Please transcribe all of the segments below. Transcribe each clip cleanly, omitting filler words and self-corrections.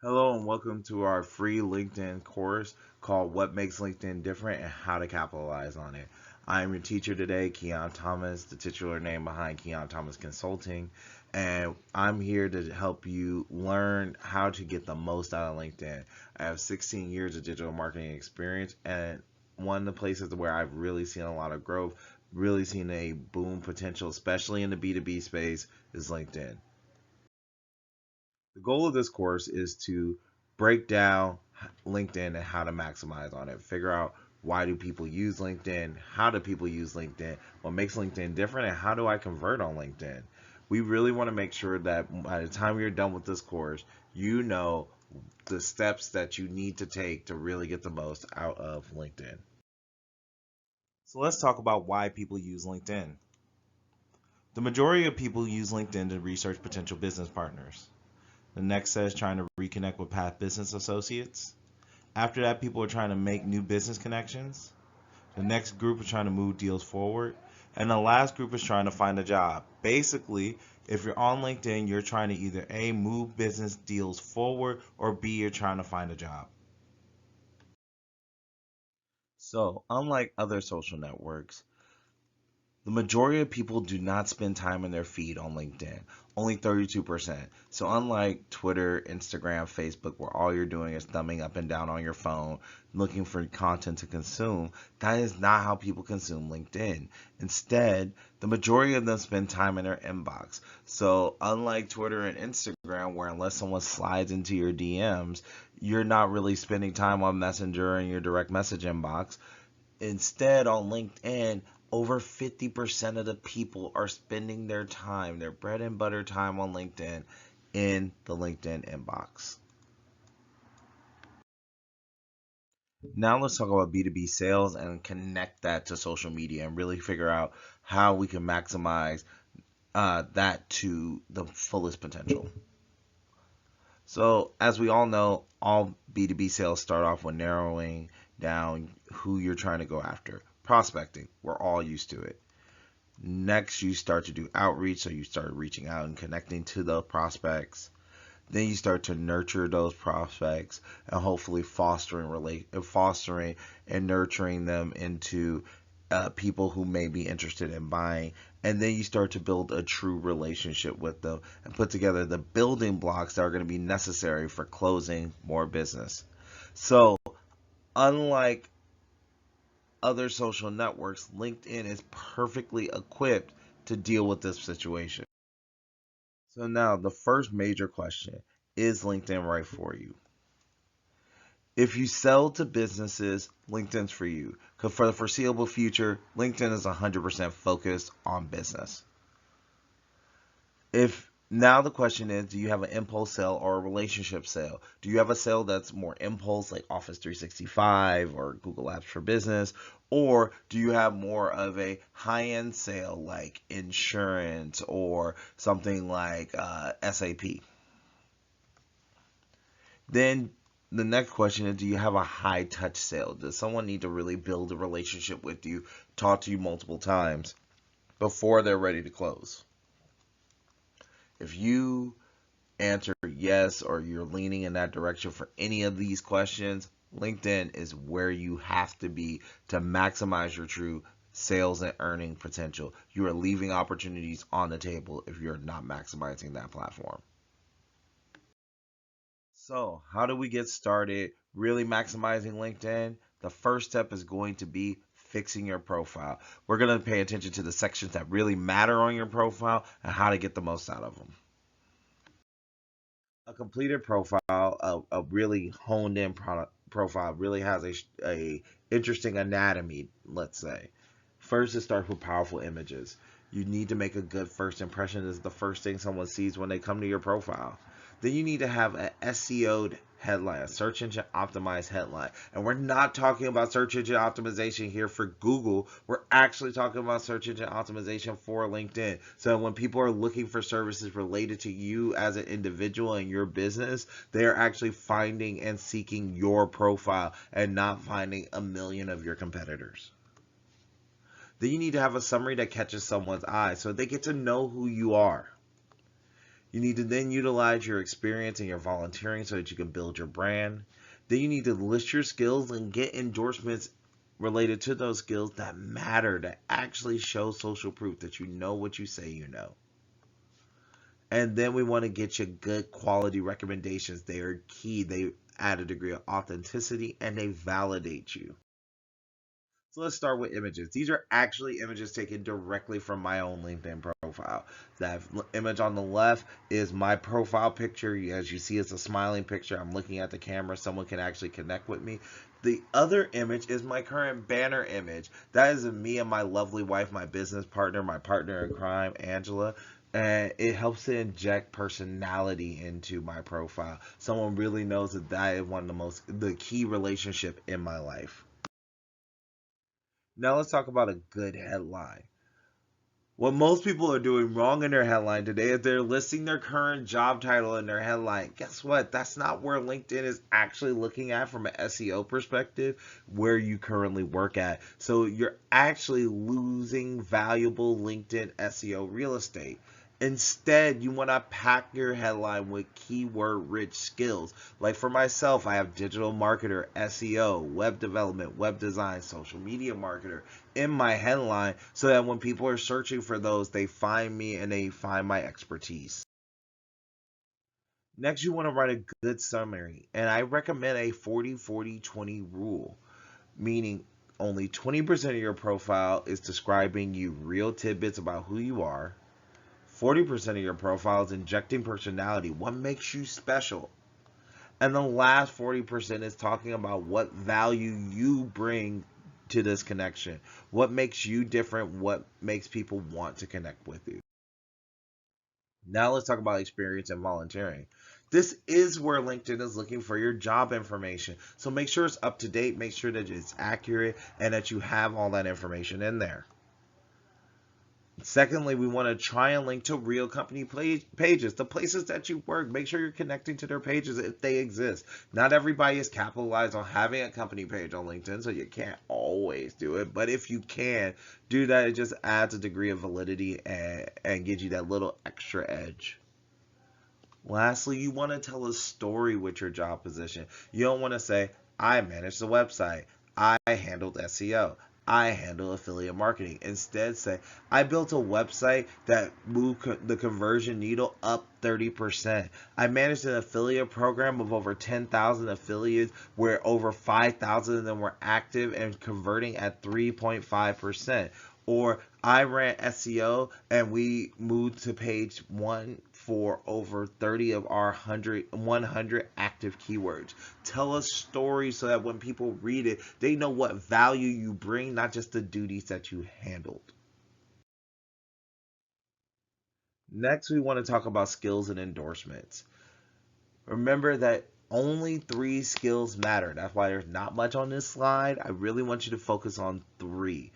Hello and welcome to our free LinkedIn course called What Makes LinkedIn Different and How to Capitalize on It. I am your teacher today, Keon Thomas, the titular name behind Keon Thomas Consulting, and I'm here to help you learn how to get the most out of LinkedIn. I have 16 years of digital marketing experience, and one of the places where I've really seen a lot of growth, really seen a boom potential, especially in the B2B space, is LinkedIn. The goal of this course is to break down LinkedIn and how to maximize on it. Figure out why do people use LinkedIn? How do people use LinkedIn? What makes LinkedIn different? And how do I convert on LinkedIn? We really want to make sure that by the time you're done with this course, you know the steps that you need to take to really get the most out of LinkedIn. So let's talk about why people use LinkedIn. The majority of people use LinkedIn to research potential business partners. The next set is trying to reconnect with past business associates. After that, people are trying to make new business connections. The next group is trying to move deals forward. And the last group is trying to find a job. Basically, if you're on LinkedIn, you're trying to either A, move business deals forward, or B, you're trying to find a job. So, unlike other social networks, the majority of people do not spend time in their feed on LinkedIn, only 32%. So, unlike Twitter, Instagram, Facebook, where all you're doing is thumbing up and down on your phone, looking for content to consume, that is not how people consume LinkedIn. Instead, the majority of them spend time in their inbox. So, unlike Twitter and Instagram, where unless someone slides into your DMs, you're not really spending time on Messenger and your direct message inbox. Instead, on LinkedIn, over 50% of the people are spending their time, their bread and butter time on LinkedIn in the LinkedIn inbox. Now let's talk about B2B sales and connect that to social media and really figure out how we can maximize that to the fullest potential. So, as we all know, all B2B sales start off with narrowing down who you're trying to go after. Prospecting, we're all used to it. Next, you start to do outreach, so you start reaching out and connecting to the prospects. Then you start to nurture those prospects and hopefully fostering and nurturing them into people who may be interested in buying. And then you start to build a true relationship with them and put together the building blocks that are going to be necessary for closing more business. So, unlike other social networks, LinkedIn is perfectly equipped to deal with this situation. So now the first major question, is LinkedIn right for you? If you sell to businesses, LinkedIn's for you. Because for the foreseeable future, LinkedIn is 100% focused on business. If now the question is, do you have an impulse sale or a relationship sale? Do you have a sale that's more impulse like Office 365 or Google Apps for Business? Or do you have more of a high-end sale like insurance or something like SAP? Then the next question is, do you have a high touch sale? Does someone need to really build a relationship with you, talk to you multiple times before they're ready to close? If you answer yes or you're leaning in that direction for any of these questions, LinkedIn is where you have to be to maximize your true sales and earning potential. You are leaving opportunities on the table if you're not maximizing that platform. So, how do we get started really maximizing LinkedIn? The first step is going to be fixing your profile. We're going to pay attention to the sections that really matter on your profile and how to get the most out of them. A completed profile, a really honed in profile, really has a interesting anatomy, let's say. First, it starts with powerful images. You need to make a good first impression. This is the first thing someone sees when they come to your profile. Then you need to have an SEO'd headline, a search engine optimized headline. And we're not talking about search engine optimization here for Google. We're actually talking about search engine optimization for LinkedIn. So when people are looking for services related to you as an individual and your business, they are actually finding and seeking your profile and not finding a million of your competitors. Then you need to have a summary that catches someone's eye so they get to know who you are. You need to then utilize your experience and your volunteering so that you can build your brand. Then you need to list your skills and get endorsements related to those skills that matter, that actually show social proof that you know what you say you know. And then we want to get you good quality recommendations. They are key. They add a degree of authenticity and they validate you. So let's start with images. These are actually images taken directly from my own LinkedIn profile. That image on the left is my profile picture. As you see, it's a smiling picture. I'm looking at the camera. Someone can actually connect with me. The other image is my current banner image. That is me and my lovely wife, my business partner, my partner in crime, Angela. And it helps to inject personality into my profile. Someone really knows that that is one of the key relationship in my life. Now let's talk about a good headline. What most people are doing wrong in their headline today is they're listing their current job title in their headline. Guess what? That's not where LinkedIn is actually looking at from an SEO perspective, where you currently work at. So you're actually losing valuable LinkedIn SEO real estate. Instead, you want to pack your headline with keyword rich skills. Like for myself, I have digital marketer, SEO, web development, web design, social media marketer in my headline so that when people are searching for those, they find me and they find my expertise. Next, you want to write a good summary, and I recommend a 40-40-20 rule, meaning only 20% of your profile is describing you real tidbits about who you are. 40% of your profile is injecting personality, what makes you special. And the last 40% is talking about what value you bring to this connection. What makes you different, what makes people want to connect with you. Now let's talk about experience and volunteering. This is where LinkedIn is looking for your job information. So make sure it's up to date, make sure that it's accurate, and that you have all that information in there. Secondly, we want to try and link to real company pages, the places that you work. Make sure you're connecting to their pages if they exist. Not everybody is capitalized on having a company page on LinkedIn, so you can't always do it. But if you can do that, it just adds a degree of validity and gives you that little extra edge. Lastly, you want to tell a story with your job position. You don't want to say, I managed the website, I handled SEO, I handle affiliate marketing. Instead, say, I built a website that moved the conversion needle up 30%. I managed an affiliate program of over 10,000 affiliates where over 5,000 of them were active and converting at 3.5%. Or I ran SEO and we moved to page 1 for over 30 of our 100 active keywords. Tell a story so that when people read it, they know what value you bring, not just the duties that you handled. Next, we want to talk about skills and endorsements. Remember that only 3 skills matter. That's why there's not much on this slide. I really want you to focus on 3.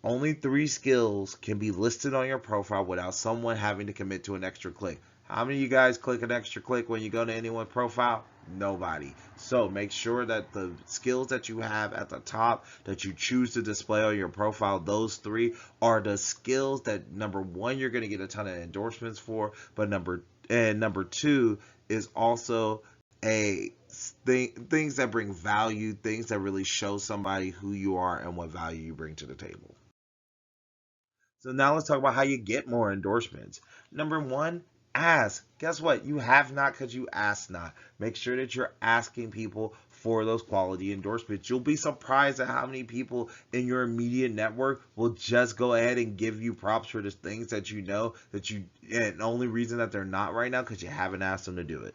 Only 3 skills can be listed on your profile without someone having to commit to an extra click. How many of you guys click an extra click when you go to anyone's profile? Nobody. So make sure that the skills that you have at the top that you choose to display on your profile, those 3 are the skills that number 1, you're going to get a ton of endorsements for, but number 2 is also things that bring value, things that really show somebody who you are and what value you bring to the table. So now let's talk about how you get more endorsements. Number 1, ask. Guess what? You have not because you ask not. Make sure that you're asking people for those quality endorsements. You'll be surprised at how many people in your immediate network will just go ahead and give you props for the things that you know and the only reason that they're not right now because you haven't asked them to do it.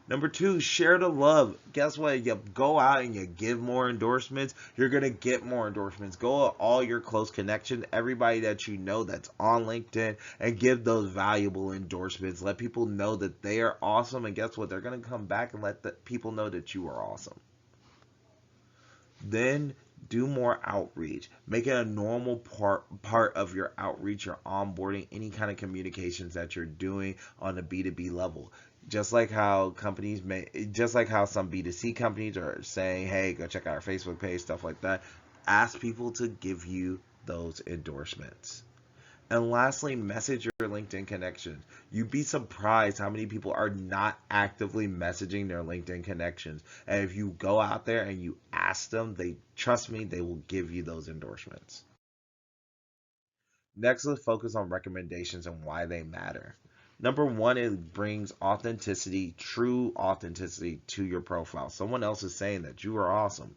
Number 2, share the love. Guess what? You go out and you give more endorsements, you're going to get more endorsements. Go to all your close connections, everybody that you know that's on LinkedIn, and give those valuable endorsements. Let people know that they are awesome, and guess what? They're going to come back and let the people know that you are awesome. Then do more outreach. Make it a normal part of your outreach, your onboarding, any kind of communications that you're doing on a B2B level. Just like how some B2C companies are saying, hey, go check out our Facebook page, stuff like that. Ask people to give you those endorsements. And lastly, message your LinkedIn connections. You'd be surprised how many people are not actively messaging their LinkedIn connections. And if you go out there and you ask them, they trust me, they will give you those endorsements. Next, let's focus on recommendations and why they matter. Number one, it brings authenticity, true authenticity to your profile. Someone else is saying that you are awesome.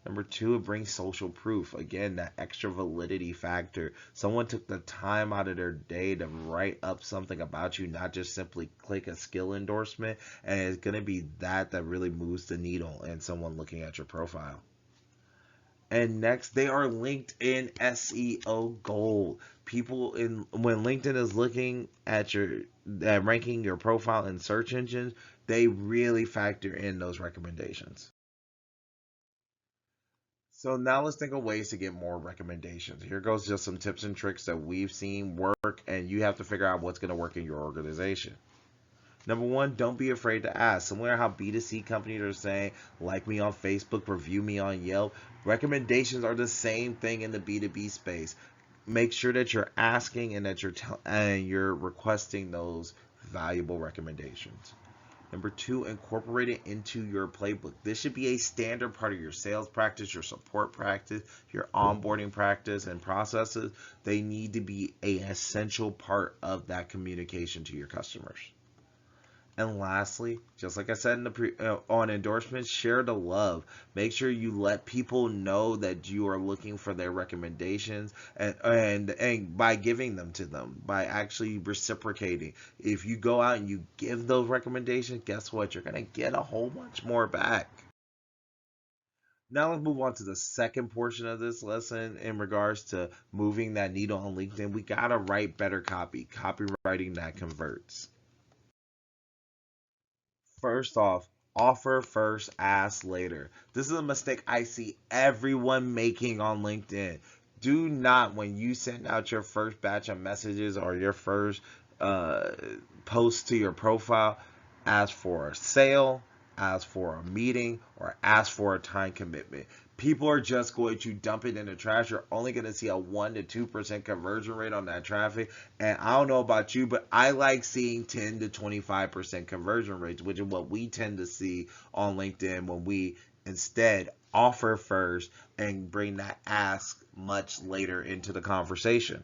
Number two, it brings social proof. Again, that extra validity factor. Someone took the time out of their day to write up something about you, not just simply click a skill endorsement. And it's going to be that really moves the needle in someone looking at your profile. And next, they are LinkedIn SEO gold. People in when LinkedIn is looking at ranking your profile in search engines, they really factor in those recommendations. So now let's think of ways to get more recommendations. Here goes just some tips and tricks that we've seen work, and you have to figure out what's going to work in your organization. Number one, don't be afraid to ask. Similar how B2C companies are saying, like me on Facebook, review me on Yelp. Recommendations are the same thing in the B2B space. Make sure that you're asking and that you're requesting those valuable recommendations. Number two, incorporate it into your playbook. This should be a standard part of your sales practice, your support practice, your onboarding practice and processes. They need to be an essential part of that communication to your customers. And lastly, just like I said in on endorsements, share the love. Make sure you let people know that you are looking for their recommendations, and by giving them to them, by actually reciprocating. If you go out and you give those recommendations, guess what? You're gonna get a whole bunch more back. Now let's move on to the second portion of this lesson in regards to moving that needle on LinkedIn. We gotta write better copywriting that converts. First off, offer first, ask later. This is a mistake I see everyone making on LinkedIn. Do not, when you send out your first batch of messages or your first uh, post to your profile, ask for a sale, ask for a meeting, or ask for a time commitment. People are just going to dump it in the trash. You're only going to see a 1 to 2% conversion rate on that traffic. And I don't know about you, but I like seeing 10 to 25% conversion rates, which is what we tend to see on LinkedIn when we instead offer first and bring that ask much later into the conversation.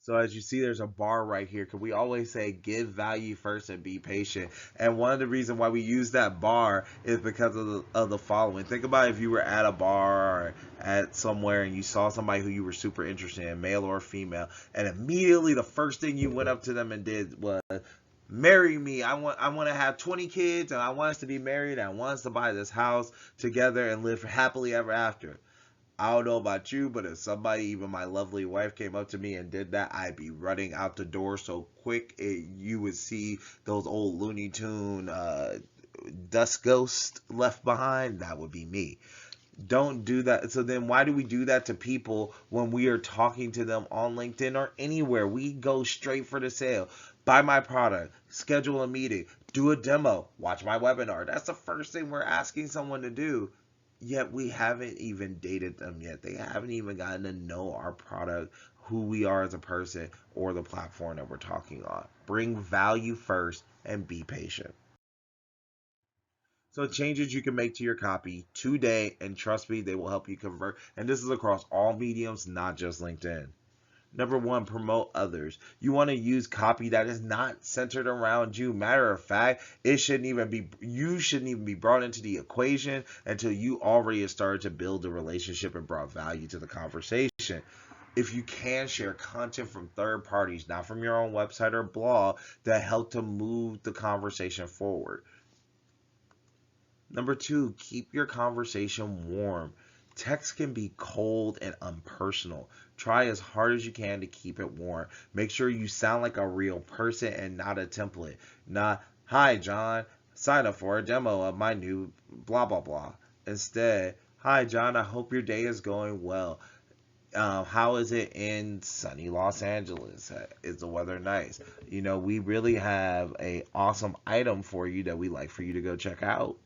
So as you see, there's a bar right here because we always say give value first and be patient. And one of the reasons why we use that bar is because of the following. Think about if you were at a bar or at somewhere and you saw somebody who you were super interested in, male or female, and immediately the first thing you went up to them and did was marry me. I want to have 20 kids and I want us to be married and I want us to buy this house together and live happily ever after. I don't know about you, but if somebody, even my lovely wife, came up to me and did that, I'd be running out the door so quick you would see those old Looney Tune dust ghosts left behind. That would be me. Don't do that. So then why do we do that to people when we are talking to them on LinkedIn or anywhere? We go straight for the sale. Buy my product, schedule a meeting, do a demo, watch my webinar. That's the first thing we're asking someone to do. Yet we haven't even dated them yet. They haven't even gotten to know our product, who we are as a person, or the platform that we're talking on. Bring value first and be patient. So changes you can make to your copy today, and trust me, they will help you convert. And this is across all mediums, not just LinkedIn. Number one, promote others. You want to use copy that is not centered around you. Matter of fact, you shouldn't even be brought into the equation until you already have started to build a relationship and brought value to the conversation. If you can share content from third parties, not from your own website or blog, that help to move the conversation forward. Number two, keep your conversation warm. Text can be cold and unpersonal. Try as hard as you can to keep it warm. Make sure you sound like a real person and not a template. Not, hi, John, sign up for a demo of my new blah, blah, blah. Instead, hi, John, I hope your day is going well. How is it in sunny Los Angeles? Is the weather nice? We really have a awesome item for you that we like for you to go check out.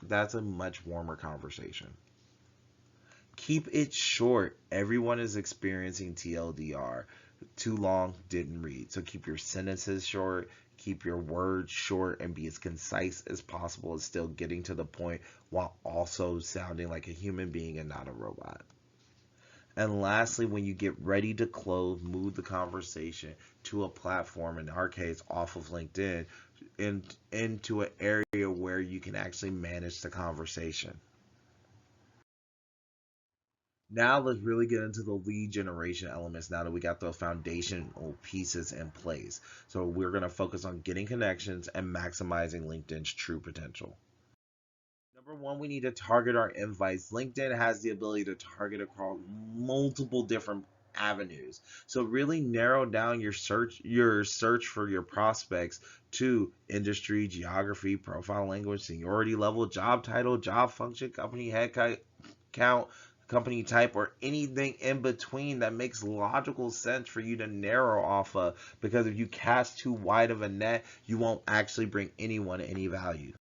That's a much warmer conversation. Keep it short. Everyone is experiencing TLDR. Too long, didn't read. So keep your sentences short, keep your words short, and be as concise as possible and still getting to the point while also sounding like a human being and not a robot. And lastly, when you get ready to close, move the conversation to a platform, in our case, off of LinkedIn, into an area where you can actually manage the conversation. Now let's really get into the lead generation elements now that we got the foundational pieces in place. So we're going to focus on getting connections and maximizing LinkedIn's true potential. Number one, we need to target our invites. LinkedIn has the ability to target across multiple different avenues. So really narrow down your search for your prospects to industry, geography, profile language, seniority level, job title, job function, company head count, company type, or anything in between that makes logical sense for you to narrow off of. Because if you cast too wide of a net, you won't actually bring anyone any value.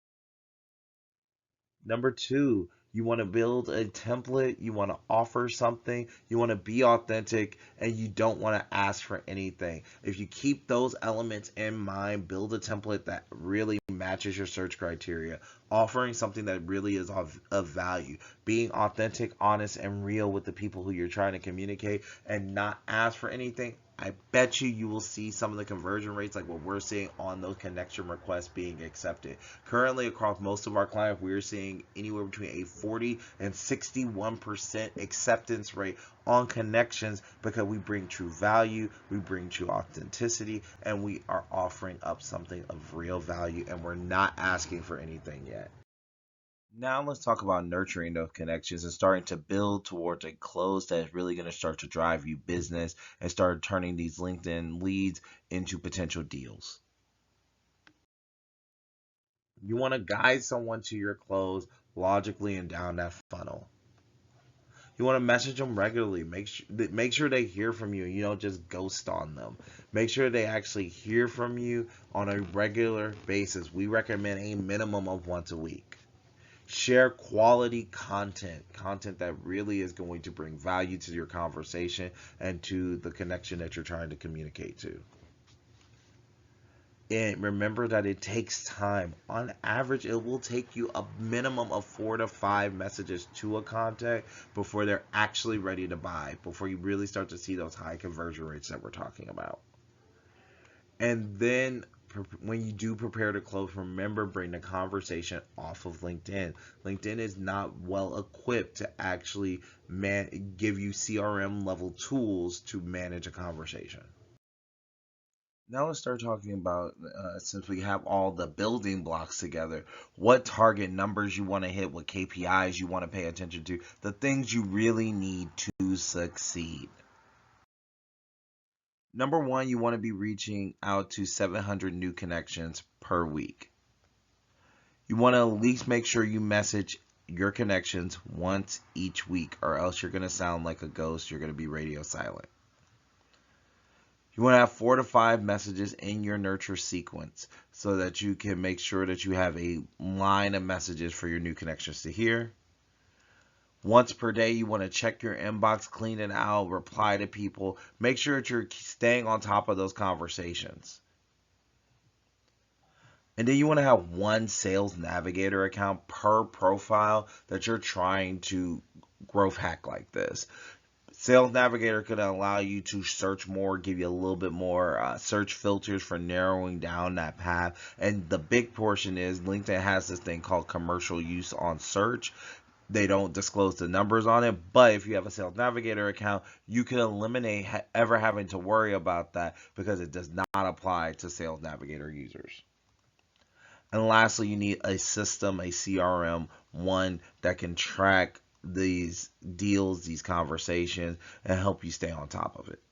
Number two, you want to build a template, you want to offer something, you want to be authentic, and you don't want to ask for anything. If you keep those elements in mind, build a template that really matches your search criteria, offering something that really is of value, being authentic, honest, and real with the people who you're trying to communicate, and not ask for anything. I bet you will see some of the conversion rates like what we're seeing on those connection requests being accepted. Currently, across most of our clients, we're seeing anywhere between a 40 and 61% acceptance rate on connections because we bring true value, we bring true authenticity, and we are offering up something of real value, and we're not asking for anything yet. Now let's talk about nurturing those connections and starting to build towards a close that is really going to start to drive you business and start turning these LinkedIn leads into potential deals. You want to guide someone to your close logically and down that funnel. You want to message them regularly. Make sure they hear from you. You don't just ghost on them. Make sure they actually hear from you on a regular basis. We recommend a minimum of once a week. Share quality content that really is going to bring value to your conversation and to the connection that you're trying to communicate to. And remember that it takes time. On average, it will take you a minimum of 4 to 5 messages to a contact before they're actually ready to buy, before you really start to see those high conversion rates that we're talking about. And then when you do prepare to close, remember, bring the conversation off of LinkedIn. LinkedIn is not well equipped to actually give you CRM level tools to manage a conversation. Now let's start talking about, since we have all the building blocks together, what target numbers you want to hit, what KPIs you want to pay attention to, the things you really need to succeed. Number one, you want to be reaching out to 700 new connections per week. You want to at least make sure you message your connections once each week, or else you're going to sound like a ghost. You're going to be radio silent. You want to have 4 to 5 messages in your nurture sequence so that you can make sure that you have a line of messages for your new connections to hear. Once per day, you want to check your inbox, clean it out, reply to people. Make sure that you're staying on top of those conversations. And then you want to have one sales navigator account per profile that you're trying to growth hack like this. Sales Navigator could allow you to search more, give you a little bit more search filters for narrowing down that path. And the big portion is LinkedIn has this thing called commercial use on search. They don't disclose the numbers on it, but if you have a Sales Navigator account, you can eliminate ever having to worry about that because it does not apply to Sales Navigator users. And lastly, you need a system, a CRM, one that can track these deals, these conversations, and help you stay on top of it.